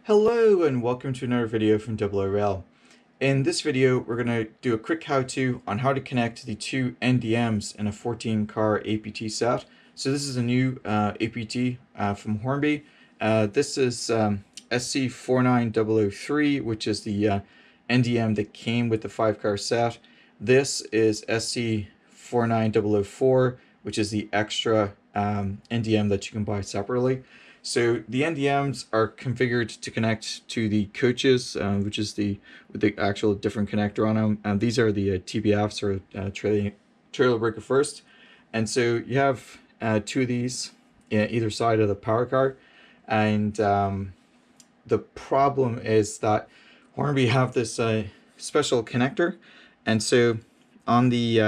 Hello and welcome to another video from oorail. In this video we're going to do a quick how-to on how to connect the two NDMs in a 14 car APT set. So this is a new APT from Hornby. This is Sc49003, which is the NDM that came with the 5-car set. This is Sc49004, which is the extra NDM that you can buy separately. So the NDMs are configured to connect to the coaches, which is with the actual different connector on them. These are the TBFs, or trailer breaker first. And so you have two of these either side of the power car. And the problem is that Hornby have this special connector. And so on the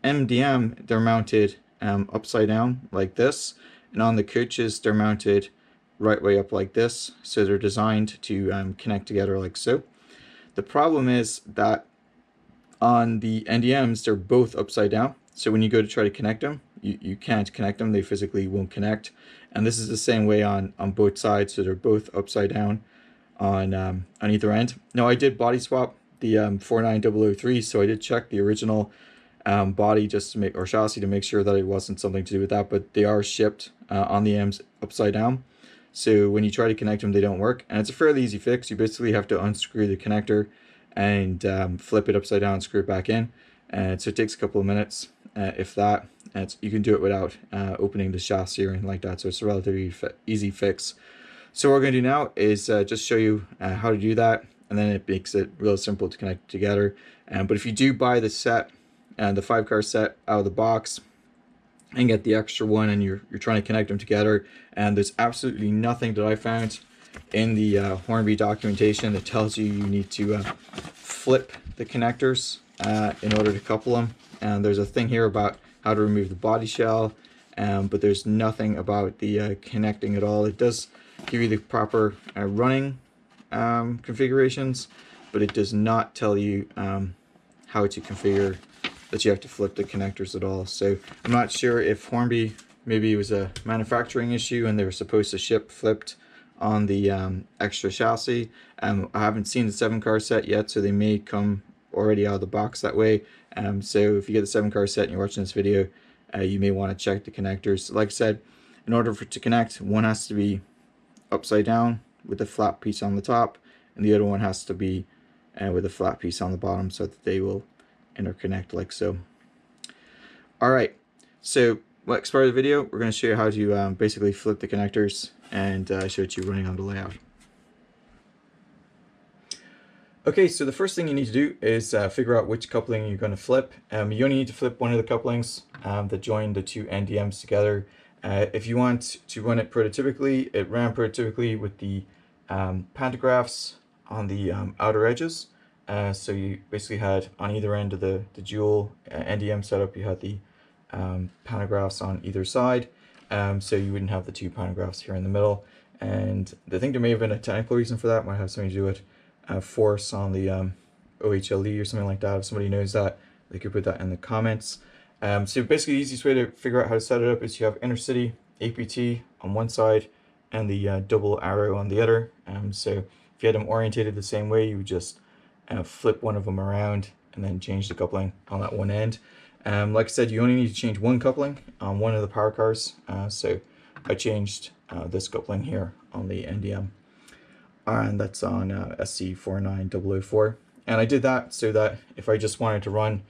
NDM, they're mounted upside down like this. And on the coaches, they're mounted right way up like this, so they're designed to connect together like so. The problem is that on the NDMs, they're both upside down, so when you go to try to connect them, you can't connect them. They physically won't connect. And this is the same way on both sides, so they're both upside down on either end. Now I did body swap the 49003, so I did check the original body just to make, or chassis, to make sure that it wasn't something to do with that, but they are shipped on the M's upside down. So when you try to connect them, they don't work. And it's a fairly easy fix. You basically have to unscrew the connector and flip it upside down and screw it back in. And so it takes a couple of minutes, if that. And you can do it without opening the chassis or anything like that. So it's a relatively easy fix. So what we're going to do now is just show you how to do that. And then it makes it real simple to connect together. But if you do buy the set, the 5-car set out of the box, and get the extra one, and you're trying to connect them together, and there's absolutely nothing that I found in the Hornby documentation that tells you need to flip the connectors in order to couple them. And there's a thing here about how to remove the body shell, but there's nothing about the connecting at all. It does give you the proper running configurations, but it does not tell you how to configure that you have to flip the connectors at all. So I'm not sure if Hornby, maybe it was a manufacturing issue and they were supposed to ship flipped on the extra chassis. I haven't seen the 7-car set yet, so they may come already out of the box that way. So if you get the 7-car set and you're watching this video, you may want to check the connectors. Like I said, in order for it to connect, one has to be upside down with a flat piece on the top, and the other one has to be with a flat piece on the bottom, so that they will interconnect like so. Alright, so next part of the video, we're going to show you how to basically flip the connectors and show it to you running on the layout. Okay, so the first thing you need to do is figure out which coupling you're going to flip. You only need to flip one of the couplings that join the two NDMs together. If you want to run it prototypically, it ran prototypically with the pantographs on the outer edges. So you basically had on either end of the dual NDM setup, you had the pantographs on either side, so you wouldn't have the two pantographs here in the middle. And I think there may have been a technical reason for that. It might have something to do with force on the OHLE or something like that. If somebody knows that, they could put that in the comments. So basically the easiest way to figure out how to set it up is you have intercity APT on one side and the double arrow on the other. So if you had them orientated the same way, you would just flip one of them around and then change the coupling on that one end. Like I said, you only need to change one coupling on one of the power cars. So I changed this coupling here on the NDM, and that's on Sc49004. And I did that so that if I just wanted to run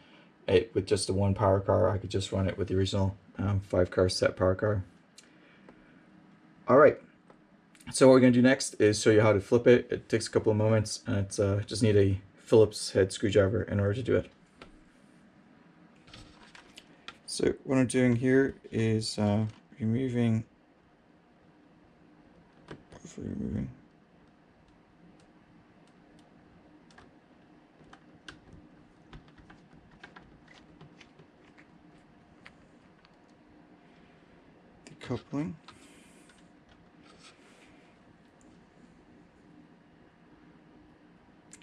it with just the one power car, I could just run it with the original 5-car set power car. Alright, so what we're going to do next is show you how to flip it. It takes a couple of moments, and it's just need a Phillips head screwdriver in order to do it. So what I'm doing here is removing the coupling.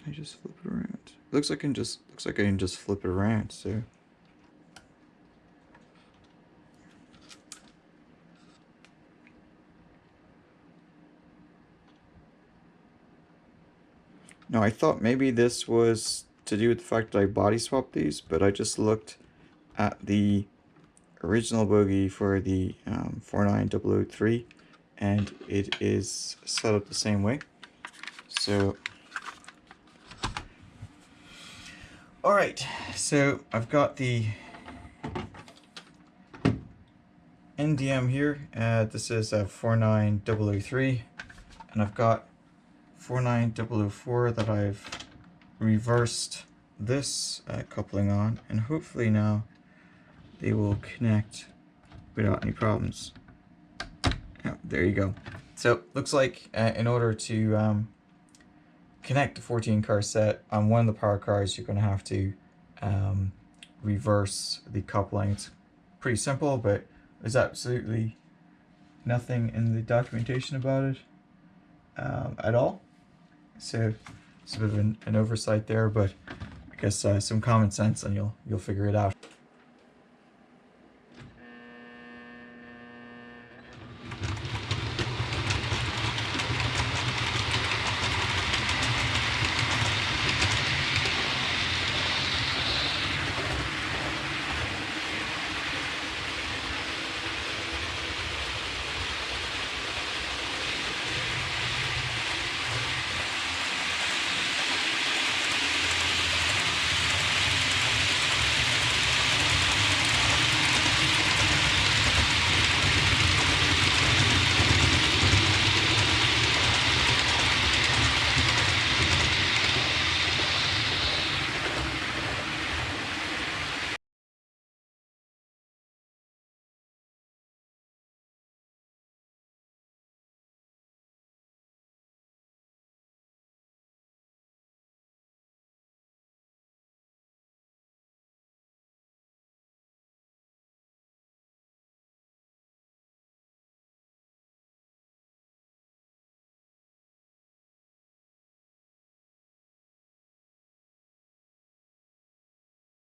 I just flip it around? Looks like I can just flip it around. So no, I thought maybe this was to do with the fact that I body swapped these, but I just looked at the original bogie for the 49003, and it is set up the same way. So, alright, so I've got the NDM here. This is a 49003, and I've got 49004 that I've reversed this coupling on, and hopefully now they will connect without any problems. Oh, there you go. So looks like in order to connect the 14 car set on one of the power cars, you're going to have to reverse the coupling. It's pretty simple, but there's absolutely nothing in the documentation about it at all. So it's a bit of an oversight there, but I guess some common sense and you'll figure it out.